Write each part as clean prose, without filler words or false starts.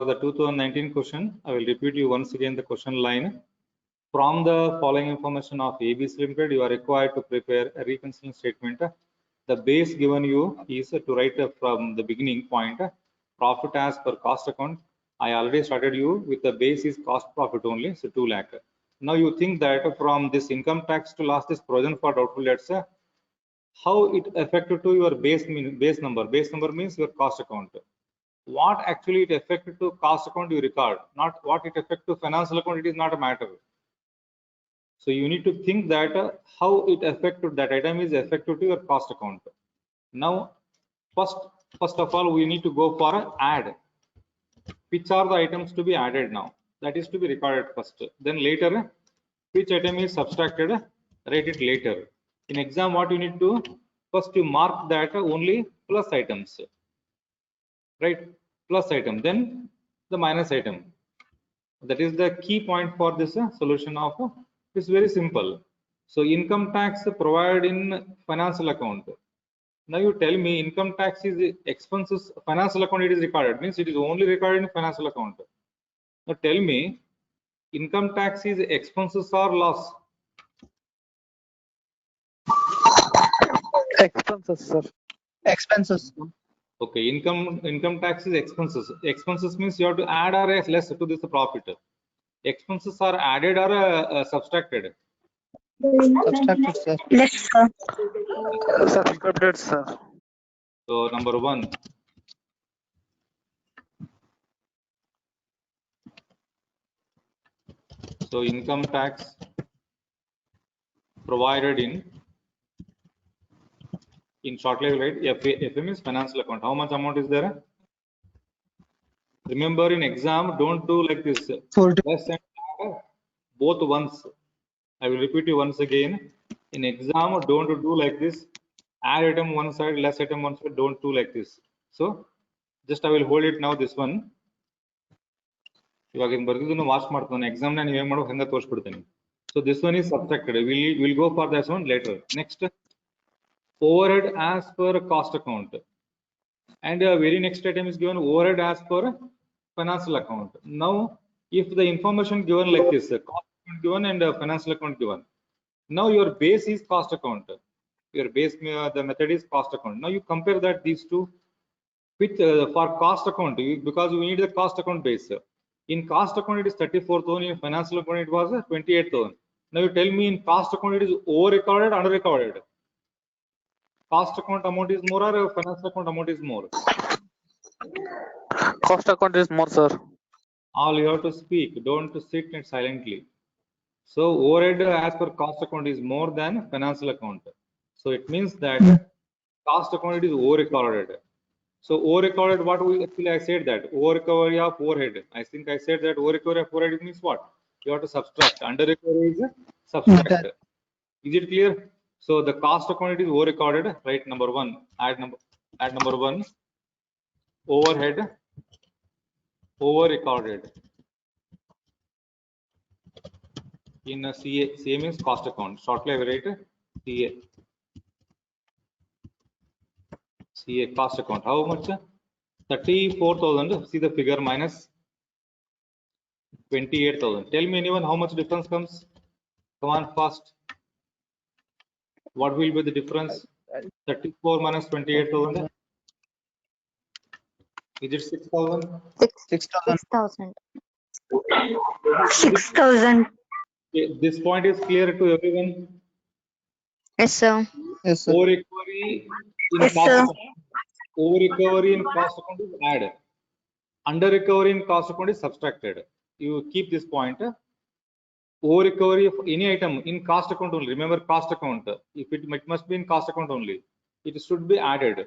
the 2019 question. I will repeat you once again the question line. From the following information of ABC Limited, you are required to prepare a reconciliation statement. The base given you is to write from the beginning point profit as per cost account. I already started you with the base is cost profit only, so 2 lakh. Now you think that from this income tax to last this provision for doubtful debts, how it affected to your base number. Base number means your cost account. What actually it affected to cost account you record, not what it affected to financial account. It is not a matter. So you need to think that how it affected that item is affected to your cost account. Now, first of all, we need to go for add. Which are the items to be added now? That is to be recorded first. Then later, which item is subtracted, write it later. In exam, what you need to first you mark that only plus items, right? Plus item, then the minus item. That is the key point for this solution of. It's very simple. So income tax provided in financial account. Now you tell me income tax is expenses, financial account it is recorded, means it is only recorded in financial account. Now tell me income tax is expenses or loss? Expenses, sir. Expenses. Okay, income tax is expenses. Expenses means you have to add or less to this profit. Expenses are added or subtracted? Subtracted, sir. Less, sir. Subtracted, sir. So number 1. So income tax provided in shortly, right? FM is financial account. How much amount is there? Remember in exam, don't do like this. Less and both once. I will repeat you once again. In exam, don't do like this. Add item one side, less item one side. Don't do like this. So just I will hold it now. This one. Exam so this one is subtracted. We'll go for this one later. Next, overhead as per cost account, and very next item is given overhead as per financial account. Now if the information given like this, cost account given and financial account given, now your base is cost account, your base the method is cost account. Now you compare that these two with for cost account, because you need the cost account base. In cost account it is 34,000, in financial account it was 28,000. Now you tell me in cost account it is over recorded, under recorded? Cost account amount is more or financial account amount is more? Cost account is more, sir. All you have to speak, don't sit and silently. So overhead as per cost account is more than financial account. So it means that cost account is over recorded. So over recorded, what we actually I said that over recovery of overhead. I think I said that over recovery of overhead means what? You have to subtract. Under recovery is subtract. Okay. Is it clear? So the cost account is over recorded, right? Number 1. Add number 1. Overhead over recorded in a CA. CA means cost account. Shortly I will write CA. CA cost account. How much? 34,000. See the figure minus 28,000. Tell me anyone how much difference comes? Come on fast. What will be the difference? 34 minus 28,000. Is it 6,000? 6,000. 6,000. This point is clear to everyone. Yes, sir. Yes, sir. Over recovery in Yes, cost sir. account. Over recovery in cost account is added. Under recovery in cost account is subtracted. You keep this point. Over recovery of any item in cost account only. Remember cost account. If it must be in cost account only, it should be added.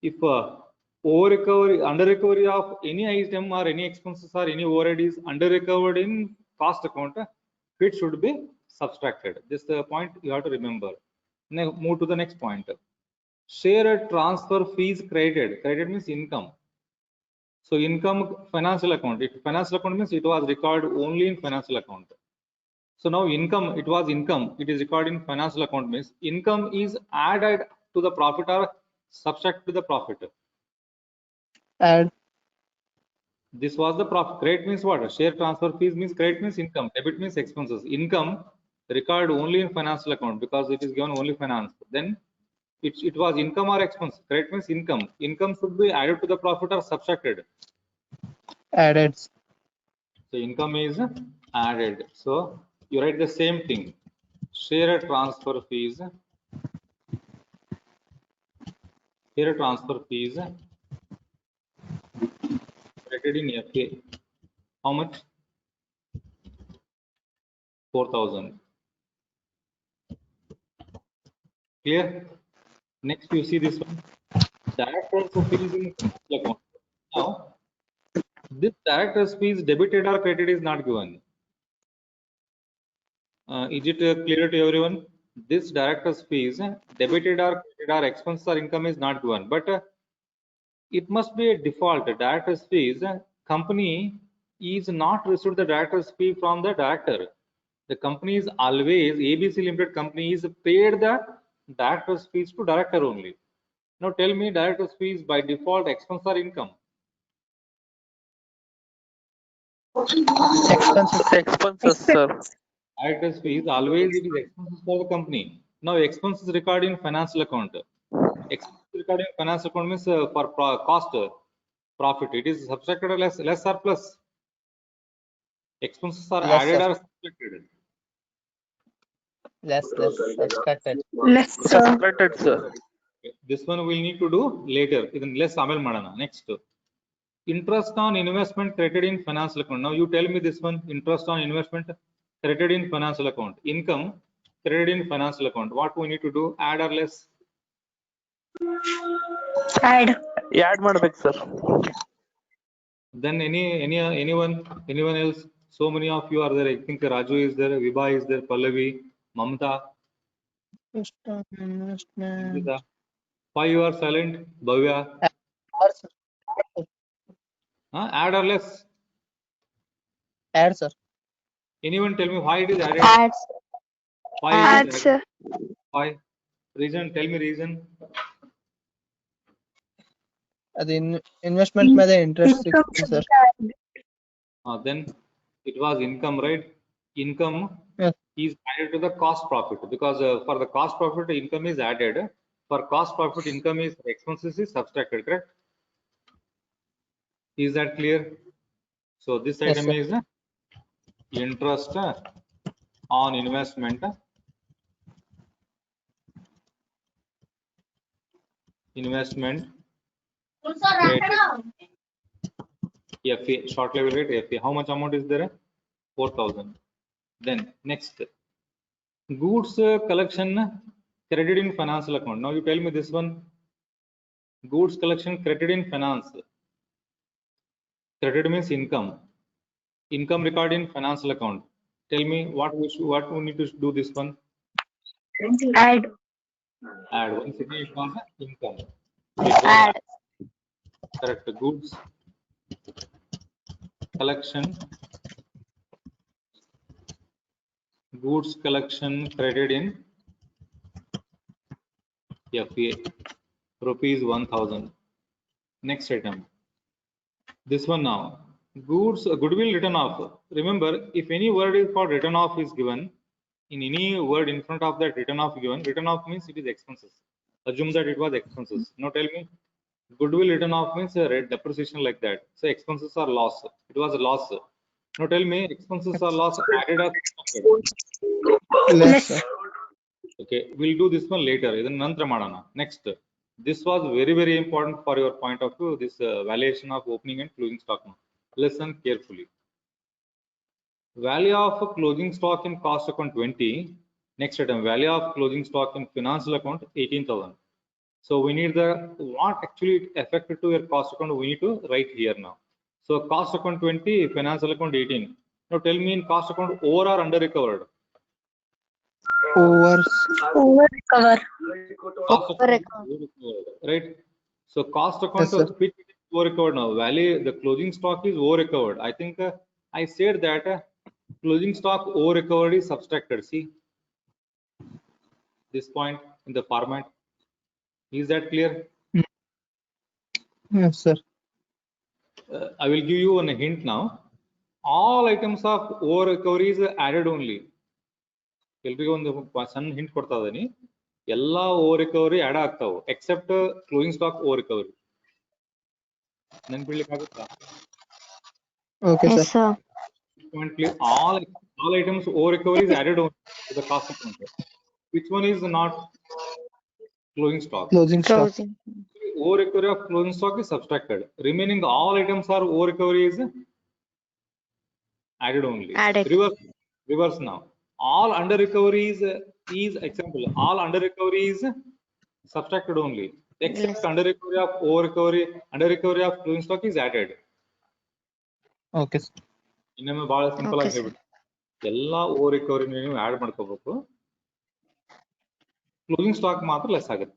If over recovery, under recovery of any item or any expenses or any overhead is under recovered in cost account, it should be subtracted. This is the point you have to remember. Now move to the next point. Share transfer fees credited. Credited means income. So income financial account. If financial account means it was recorded only in financial account. So now income, it was income. It is recorded in financial account means income is added to the profit or subtract to the profit. Add. This was the profit. Credit means what? Share transfer fees means credit means income. Debit means expenses. Income recorded only in financial account because it is given only finance. Then it was income or expense. Credit means income. Income should be added to the profit or subtracted. Added. So income is added. So you write the same thing. Share transfer fees. Share transfer fees credited in FA. How much? 4,000. Clear? Next, you see this one. Director's fees in financial account. Now, this director's fees debited or credited is not given. Is it clear to everyone? This director's fees debited or credited or expense or income is not given, but it must be a default. Director's fees, company is not received the director's fee from the director. The company is always, ABC Limited company is paid the director's fees to director only. Now tell me, director's fees by default expense or income? Expenses. Expenses, sir. Director's fees always it is expenses for the company. Now expenses recorded in financial account. Expenses recorded in financial account means for cost profit. It is subtracted or less or plus. Expenses are Less, added sir. or subtracted. Less subtracted. Less, sir. Subtracted, sir. This one we'll need to do later. Even less amel madana. Next, interest on investment credited in financial account. Now you tell me this one. Interest on investment credited in financial account. Income credited in financial account. What we need to do? Add or less? Add. Add ಮಾಡಬೇಕು, sir. Then anyone else? So many of you are there. I think Raju is there, Vibha is there, Pallavi, Mamta. Investment. Why you are silent? Bhavya. Add or less? Add, sir. Anyone tell me why it is added? Add. Why it is Add, added? sir. Why? Reason? Tell me reason. అది investment మీద interest సిక్కింది, sir. Then it was income, right? Income Yes. is added to the cost profit because for the cost profit income is added. For cost profit income is expenses is subtracted, correct? Is that clear? So this Yes, item sir. is interest on investment. Investment FA, short level rate FA. How much amount is there? 4,000. Then next, goods collection credited in financial account. Now you tell me this one. Goods collection credited in finance. Credit means income. Income recorded in financial account. Tell me what we need to do this one. Add. Add. Once again it was income. Add. Correct. Goods collection. Goods collection credited in FA. Rupees 1,000. Next item. This one now. Goods goodwill written off. Remember, if any word is called written off is given, in any word in front of that written off given, written off means it is expenses. Assume that it was expenses. Now tell me, goodwill written off means a depreciation like that. So expenses are loss. It was a loss. Now tell me, expenses are loss added or subtracted? Less, sir. Okay, we'll do this one later. Idan nantra madana. Next, this was very important for your point of view. This valuation of opening and closing stock. Listen carefully. Value of closing stock in cost account 20. Next item, value of closing stock in financial account 18,000. So we need the what actually it affected to your cost account. We need to write here now. So cost account 20, financial account 18. Now tell me, in cost account over or under recovered? Over. Recover. Cost account Recover. over recovered, right? So cost account Yes, sir. which is over recovered now. Value the closing stock is over recovered. I think I said that closing stock over recovered is subtracted. See this point in the format. Is that clear? Yes, sir. I will give you a hint now. All items of over recovery is added only. ಎಲ್ರಿಗೂ ಒಂದು ಸಣ್ಣ hint ಕೊಡ್ತಾ ಇದೀನಿ. ಎಲ್ಲಾ over recovery add ಆಗ್ತಾವು except closing stock over recovery. ನೆನ್ಪಿಡ್ಲಿಕ್ಕೆ ಆಗುತ್ತಾ? Okay, Yes, sir. sir. All items over recovery is added on to the cost account. Which one is not closing stock? Closing stock. Closing. Over recovery of closing stock is subtracted. Remaining all items are over recovery is added only. Added. Reverse now. All under recovery is example. All under recovery is subtracted only. Except Yes. under recovery of over recovery, under recovery of closing stock is added. Okay, sir. ಇನ್ನೊಮ್ಮೆ ಬಹಳ simple ಆಗಿ Okay, sir. ಹೇಳ್ಬಿಟ್ಟು ಎಲ್ಲಾ over recovery ನೀವು add ಮಾಡ್ಕೋಬೇಕು. Closing stock ಮಾತ್ರ less ಆಗುತ್ತೆ.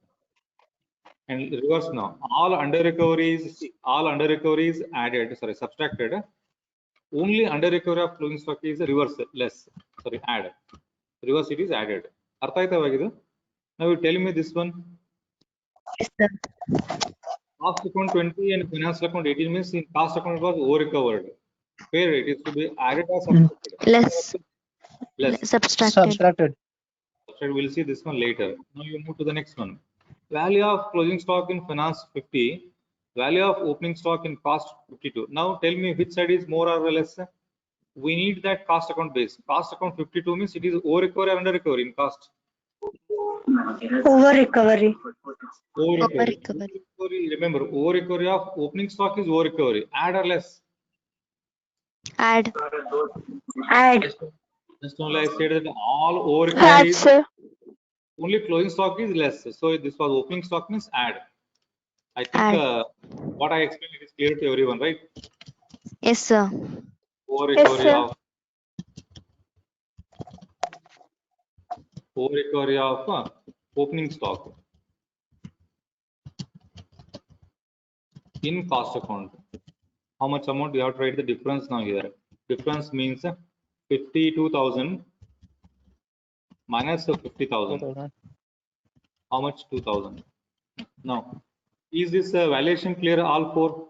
And reverse now. All under recovery is added. Sorry, subtracted. Only under recovery of closing stock is reverse less. Sorry, add. Reverse it is added. ಅರ್ಥ ಆಯ್ತವಾಗಿದು? Now you tell me this one. Yes, sir. Cost account 20 and finance account 18 means in cost account it was over recovered. Where it is to be added or subtracted? Less. Less. Subtracted. Subtracted. We'll see this one later. Now you move to the next one. Value of closing stock in finance 50. Value of opening stock in cost 52. Now tell me which side is more or less. We need that cost account base. Cost account 52 means it is over recovery or under recovery in cost. Over recovery. Over Over recovery. Remember, over recovery of opening stock is over recovery. Add or less? Add. Add. Just only I said that all over Add, recovery is sir. only closing stock is less. So this was opening stock means add. I think Add. what I explained it is clear to everyone, right? Yes, sir. Over Yes, recovery sir. of opening stock in cost account. How much amount you have to write the difference now here? Difference means 52,000 minus 50,000. 4,000. How much? 2,000. Now, is this valuation clear all four?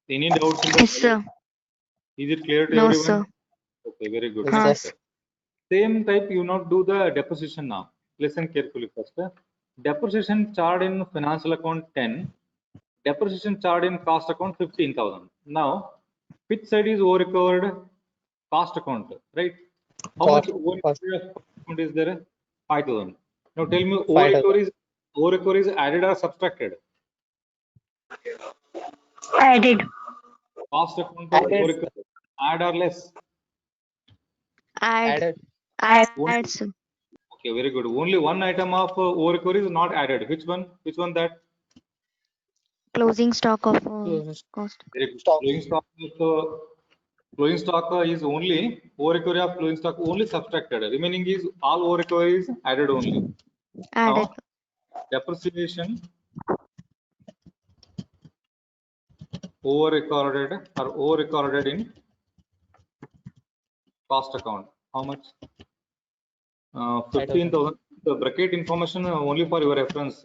Any doubts in Yes, that? sir. Is it clear to No, everyone? sir. Okay, very good. Yes, sir. Same type, you not do the depreciation now. Listen carefully first. Depreciation charged in financial account 10. Depreciation charged in cost account 15,000. Now, which side is over recovered? Cost account, right? How much Cost. over recovery of cost account is there? 5,000. Now tell me, 5,000. over recovery is added or subtracted? Added. Cost account Added. over recovery, add or less? Add. Added. Add, sir. Okay, very good. Only one item of over recovery is not added. Which one? Which one that? Closing stock of cost. Very good. Stock. Closing stock is only over recovery of closing stock only subtracted. Remaining is all over recovery is added only. Added. Now, depreciation over recorded in cost account. How much? 15,000. The bracket information only for your reference.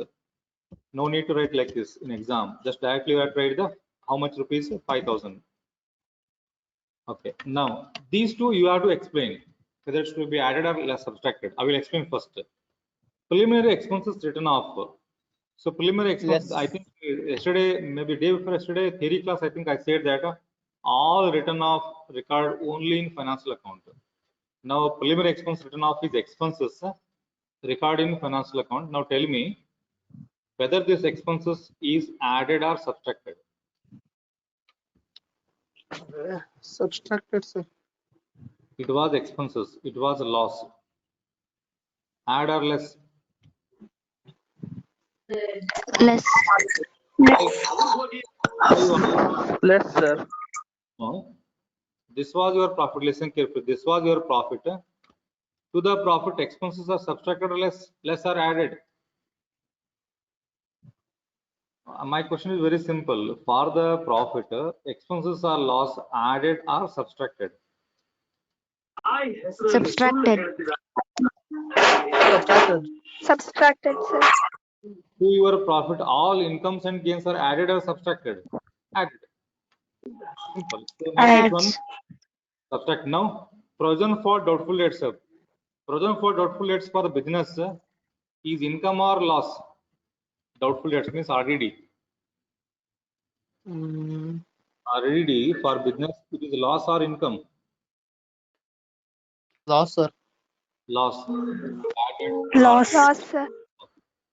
No need to write like this in exam. Just directly write the how much rupees? 5,000. Okay. Now these two you have to explain whether it should be added or less subtracted. I will explain first. Preliminary expenses written off. So preliminary expenses, Yes. I think yesterday, maybe day before yesterday, theory class, I think I said that all written off record only in financial account. Now preliminary expense written off is expenses record in financial account. Now tell me whether this expenses is added or subtracted. Subtracted, sir. It was expenses. It was a loss. Add or less? Less. Less, sir. No. This was your profit. Listen carefully. This was your profit. To the profit, expenses are subtracted or less are added. My question is very simple. For the profit, expenses are loss added or subtracted? Subtracted. Subtracted. Subtracted, sir. To your profit, all incomes and gains are added or subtracted? Added. Simple. So next one, Adds. subtract. Now, provision for doubtful debts. Provision for doubtful debts for the business is income or loss? Doubtful debts means RDD. RDD for business, it is loss or income? Loss, sir. Loss. Added Loss. Loss, sir.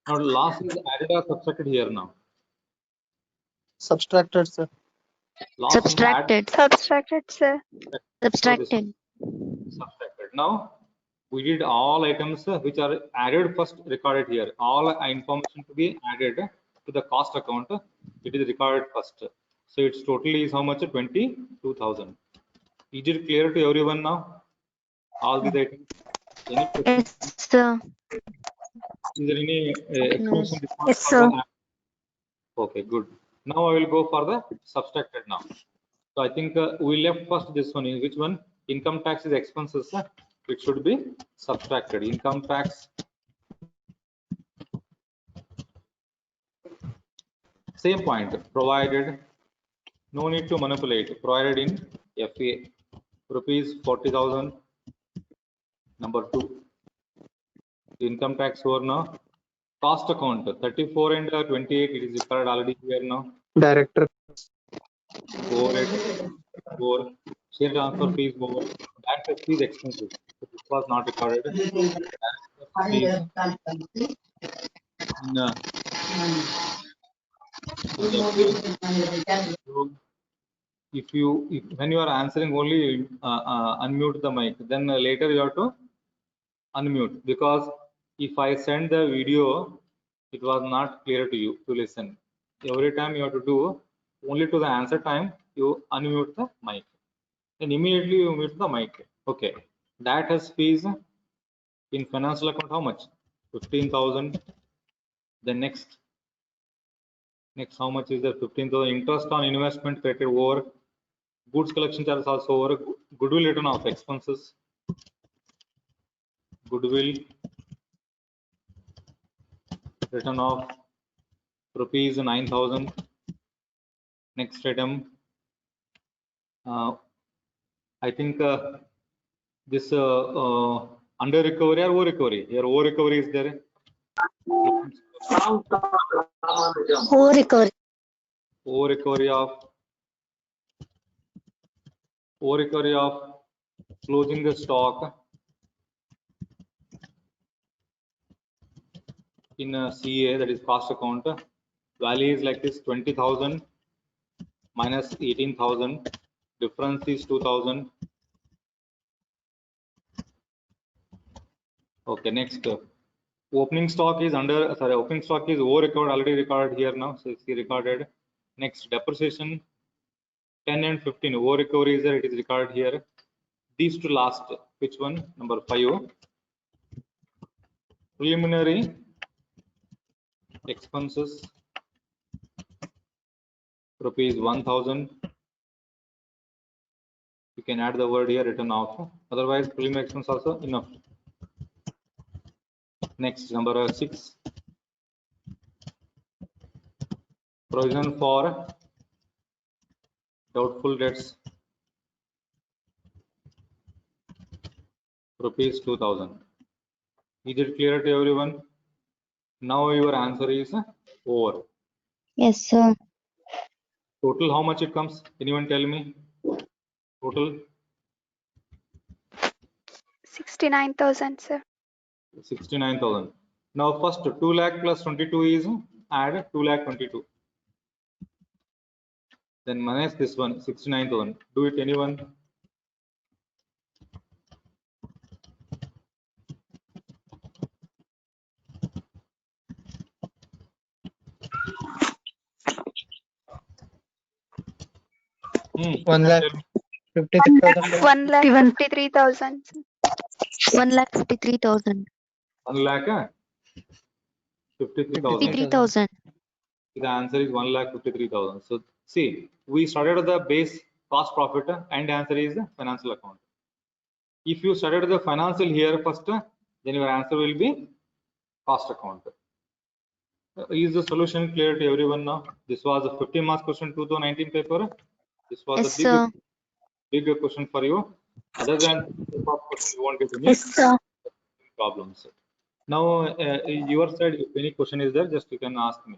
Now loss is added or subtracted here now? Subtracted, sir. Loss is added. Subtracted. Subtracted, sir. So this Subtracted. subtracted. Now we did all items which are added first recorded here. All information to be added to the cost account. It is recorded first. So its totally is how much? 22,000. Is it clear to everyone now? All these items. Any questions? Yes, sir. Is there any explanation? Yes, sir. Okay, good. Now I will go for the subtracted now. So I think we left first this one. Which one? Income tax is expenses. It should be subtracted. Income tax. Same point. Provided. No need to manipulate. Provided in FA. Rupees 40,000. Number 2. Income tax over now. Cost account 34 and 28. It is recorded already here now. Director. Overhead. Over. Share transfer fees over. Tax fees expenses. So this was not recorded. Fees in so when you are answering only unmute the mic, then later you have to unmute, because if I send the video, it was not clear to you to listen. Every time you have to do only to the answer time, you unmute the mic and immediately you mute the mic. Okay, that has fees in financial account. How much? 15,000. The next how much is the 15,000? Interest on investment credited over. Goods collection charges also over. Goodwill written off expenses. Goodwill written off rupees 9,000. Next item, I think this under recovery or over recovery. Here over recovery is there. Who recovery? Over recovery of closing the stock in a CA, that is cost account. Value is like this: 20,000 minus 18,000. Difference is 2,000. Okay, next. Opening stock is opening stock is over recovered, already recorded here now. So it's recorded. Next, depreciation 10 and 15. Over recovery is there, it is recorded here. These two last. Which one? Number 5. Preliminary expenses rupees 1,000. You can add the word here written off. Otherwise, preliminary expense also enough. Next, number 6. Provision for doubtful debts rupees 2,000. Is it clear to everyone? Now your answer is over. Yes, sir. Total how much it comes? Anyone tell me? Total 69,000, sir. 69,000. Now first 2 lakh plus 22 is add 2 lakh 22. Then minus this one 69,000. Do it anyone? One lakh 53,000. 1,53,000. 1,53,000. 1 lakh 53,000. 53,000. The answer is 1,53,000. So see, we started the base cost profit and answer is the financial account. If you started the financial here first, then your answer will be cost account. Is the solution clear to everyone now? This was a 50 marks question 2019 paper. This was Yes, a sir. big question for you. Other than this question, you won't get any Yes, sir. problems. Now, your side, if any question is there, just you can ask me.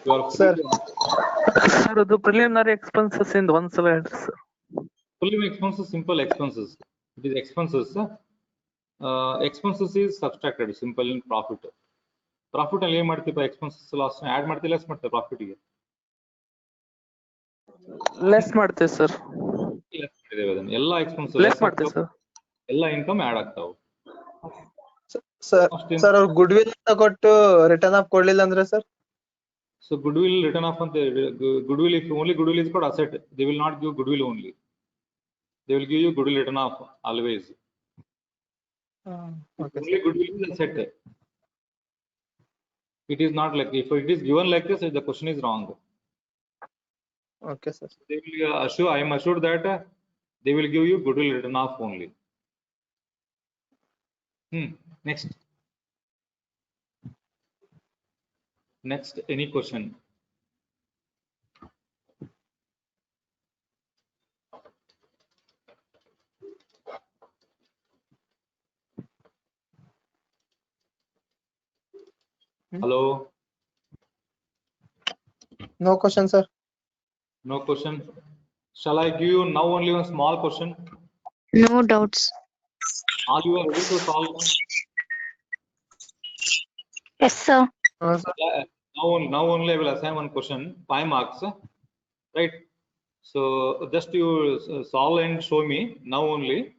You are free Sir. to ask. Sir, the preliminary expenses in one slide, sir. Preliminary expenses, simple expenses. It is expenses. Expenses is subtracted, simple in profit. Profit ಅಲ್ಲಿ ಏನ್ ಮಾಡ್ತೀವಿ expenses loss add ಮಾಡ್ತೀವಿ less ಮಾಡ್ತೀವಿ profit ಗೆ. Less ಮಾಡ್ತೇವೆ sir. Less ಮಾಡಿದ್ದೇವೆ ಅದನ್ನ. ಎಲ್ಲ expenses ಲೆಸ್ ಮಾಡ್ತೇವೆ ಸರ್. ಎಲ್ಲ income add ಆಗ್ತಾವು. ಸರ್ ಅವ್ರು ಗುಡ್ ವಿಲ್ ಅಂತ ಕೊಟ್ಟು ರಿಟರ್ನ್ ಆಫ್ ಕೊಡ್ಲಿಲ್ಲ ಅಂದ್ರೆ sir? So goodwill written off on the goodwill, if only goodwill is called asset, they will not give goodwill only. They will give you goodwill written off always. Okay, Only goodwill is asset. It is not like, if it is given like this, the question is wrong. Okay, sir. They will assure, I am assured that they will give you goodwill written off only. Next. Next, any question? Hello? No question, sir. No question. Shall I give you now only one small question? No doubts. Are you ready to solve? Yes, sir. Sir. Now only I will assign one question, 5 marks, right? So just you solve and show me now only.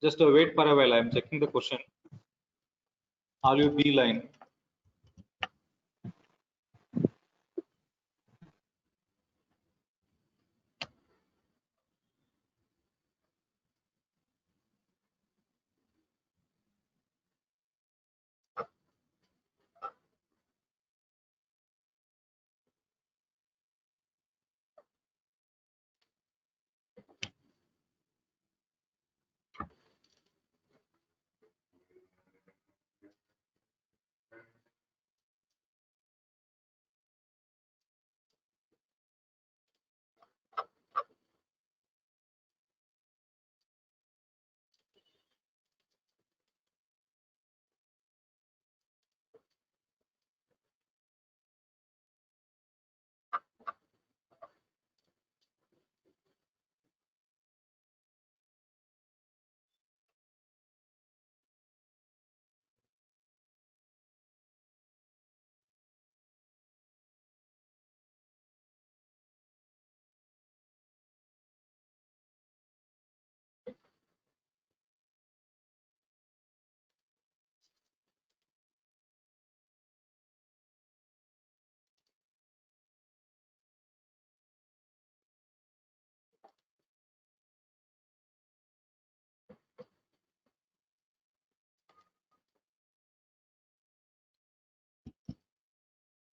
Just wait for a while. I am checking the question. Are you B line?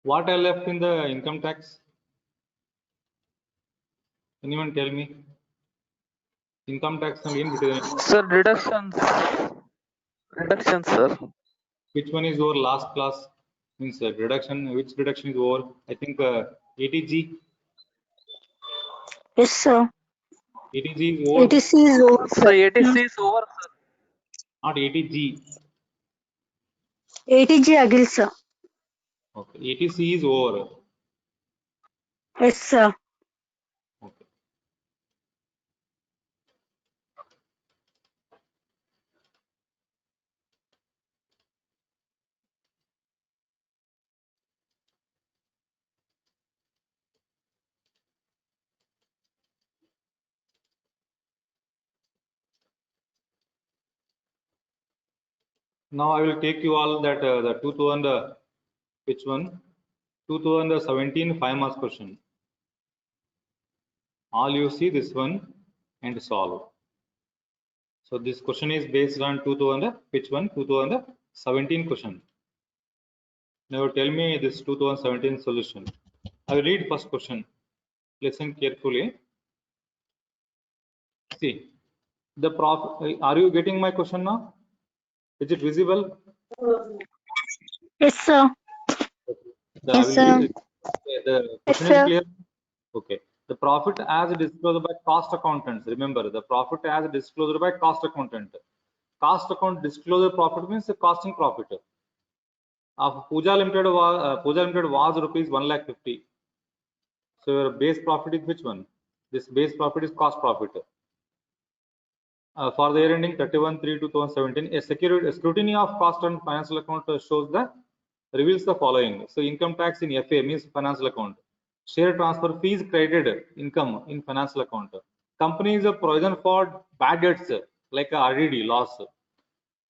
What I left in the income tax? Anyone tell me? Income tax and in between. Sir, reductions. Reduction, sir. Which one is over last class? Means reduction. Which reduction is over? I think 80G. Yes, sir. 80G is over. ATC is over, So sir. 86 is over, sir. Not 80G. 80G agil, sir. Okay. 80C is over. Yes, sir. Okay. Now I will take you all that the 2000 which one? 2017 5 marks question. All you see this one and solve. So this question is based on 2000 which one? 2017 question. Now tell me this 2017 solution. I will read first question. Listen carefully. See the profit. Are you getting my question now? Is it visible? Yes, sir. The, Yes, sir. the Yes, question is sir. clear. Okay. The profit as disclosed by cost accountants. Remember, the profit as disclosed by cost accountant. Cost account disclosure profit means the costing profit. Of Pooja Limited was rupees 1,50,000. So your base profit is which one? This base profit is cost profit. For the year ending 31/3/2017, a scrutiny of cost and financial account reveals the following. So income tax in FA means financial account. Share transfer fees credited income in financial account. Companies provision for bad debts like RDD loss.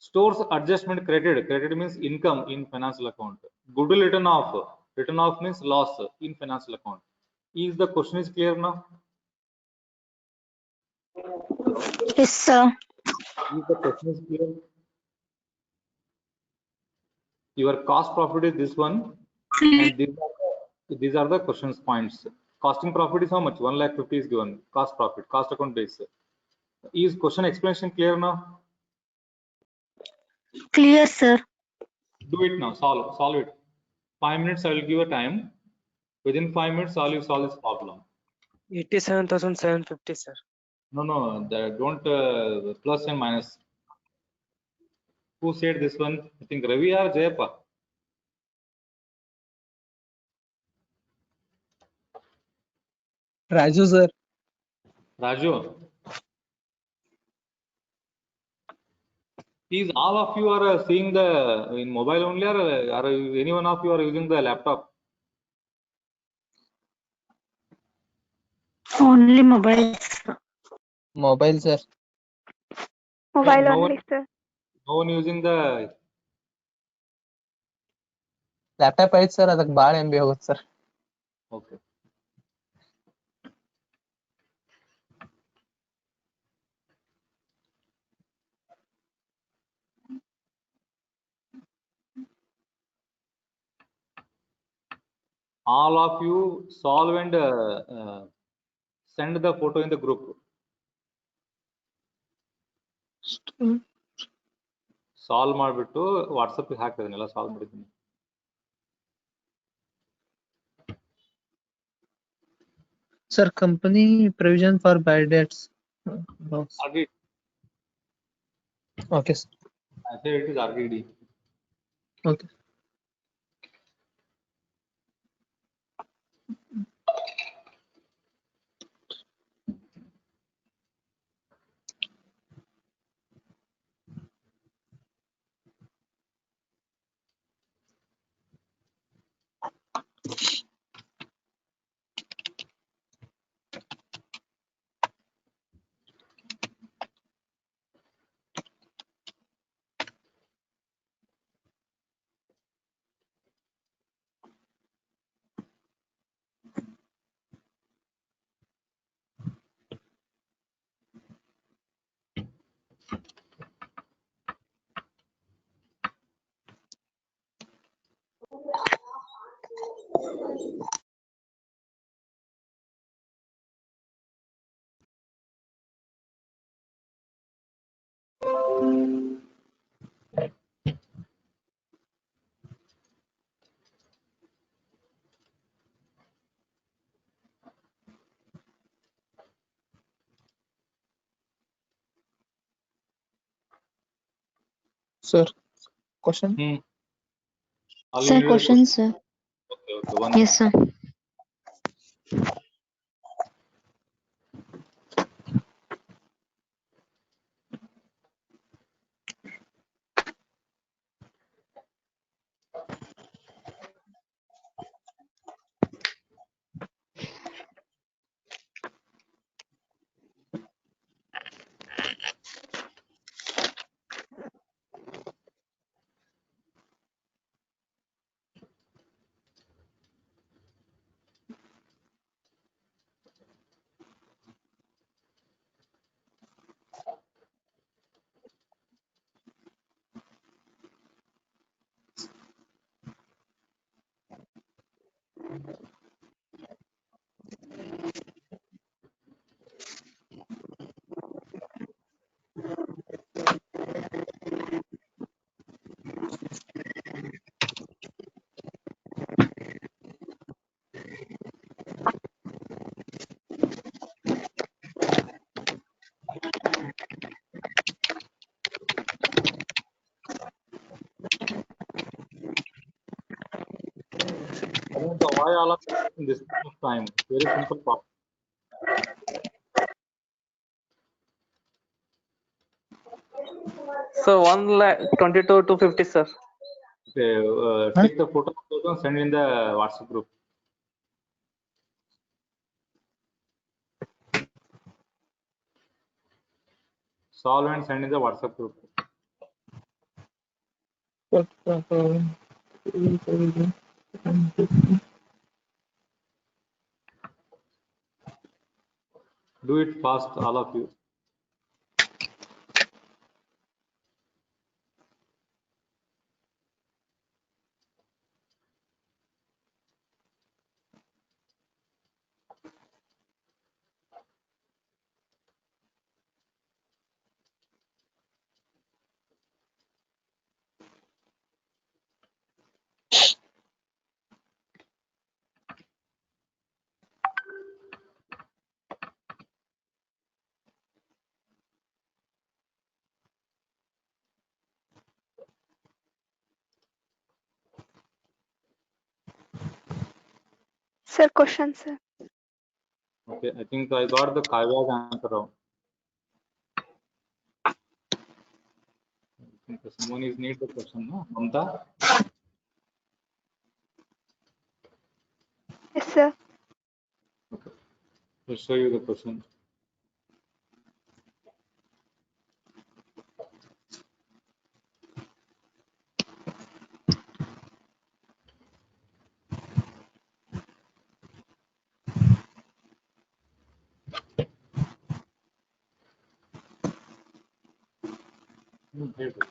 Stores adjustment credited means income in financial account. Goodwill written off means loss in financial account. Is the question is clear now? Yes, sir. Is the question is clear? Your cost profit is this one, and these are the questions points. Costing profit is how much? 1,50,000 is given. Cost profit, cost account base. Is question explanation clear now? Clear, sir. Do it now. Solve it. 5 minutes. I will give a time. Within 5 minutes, you solve this problem. 87,750, sir. No. Don't plus and minus. Who said this one? I think Ravi or Jayappa. Raju, sir. Raju. Is all of you are seeing the in mobile only, or are any one of you are using the laptop? Only mobile, sir. Mobile, sir. Mobile No only, sir. one using the laptop ಐತ್ sir, ಅದಕ್ಕೆ ಭಾಳ MB ಹೋಗುತ್ತೆ sir. okay. All of you solve and send the photo in the group. Solve ಮಾಡಿಬಿಟ್ಟು WhatsApp ಹಾಕಿದೀನಿ ಎಲ್ಲ solve ಮಾಡಿದ್ದೀನಿ. Sir, company provision for bad debts. RDD. Okay, sir. I said it is RDD. Okay. Sir, question? All you Sir, need is a questions, sir. Okay, one Yes, sir. why all of this in this time? Very simple problem. So 1,22,250, sir. Okay, take the photo and send in the WhatsApp group. Solve and send in the WhatsApp group. Do it fast, all of you. Sir, question, sir. Okay, I think I got the Kavya's answer now. I think someone is need the question, no? Mamta? Yes, sir. Okay. I'll show you the question. Here it is.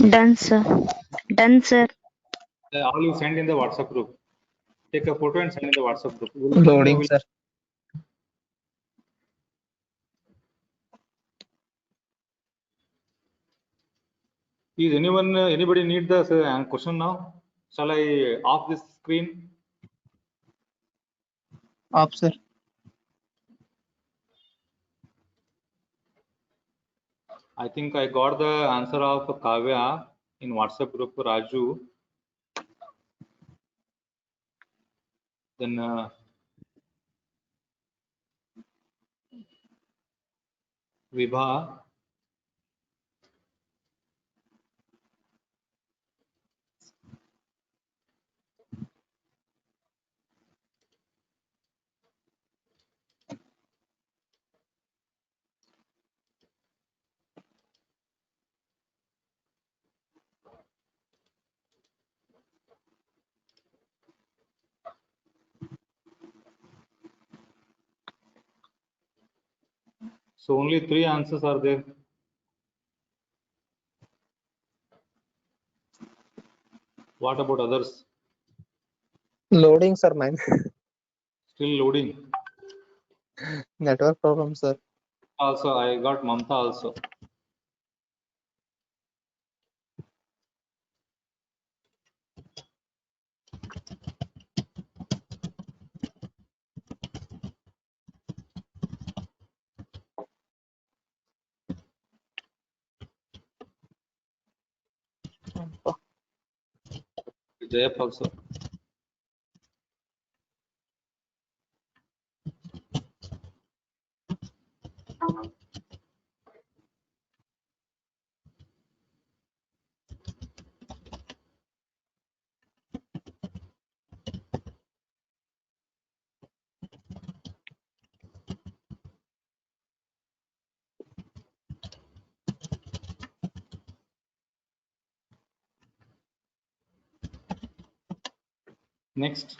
Done, sir. Done, sir. All you send in the WhatsApp group. Take a photo and send in the WhatsApp group. We'll Loading, sir. Is anyone, anybody need the question now? Shall I off this screen? Off, sir. I think I got the answer of Kavya in WhatsApp group, Raju. Then Vibha. So only 3 answers are there. What about others? Loading, sir. Mine. Still loading. Network problem, sir. Also, I got Mamta also. Jayap also. Next.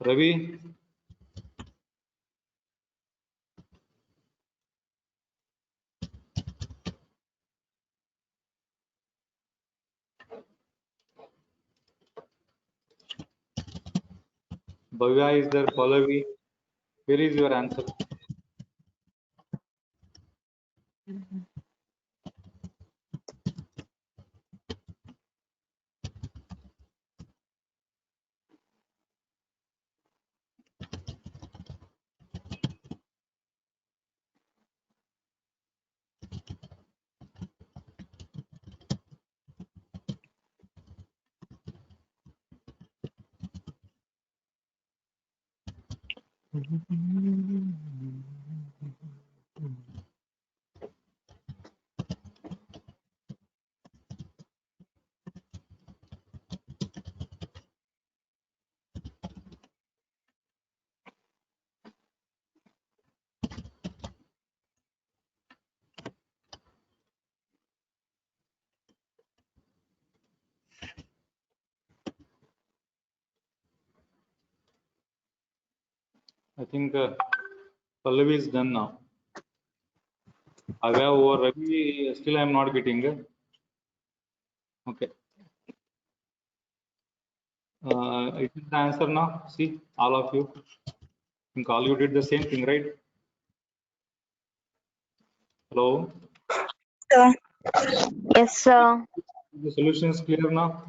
Ravi. Bhavya is there, Pallavi. Where is your answer? I think Pallavi is done now. Avya over Ravi, still I am not getting. Okay. Is it the answer now? See, all of you. I think all you did the same thing, right? Hello. Sir. Yes, sir. The solution is clear now.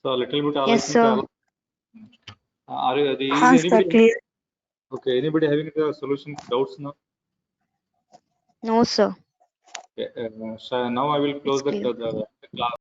So a little bit, I Yes, think. sir. Are is Sir, anybody? clear. Okay. Anybody having the solution doubts now? No, sir. Okay, now I will close It's clear. the class.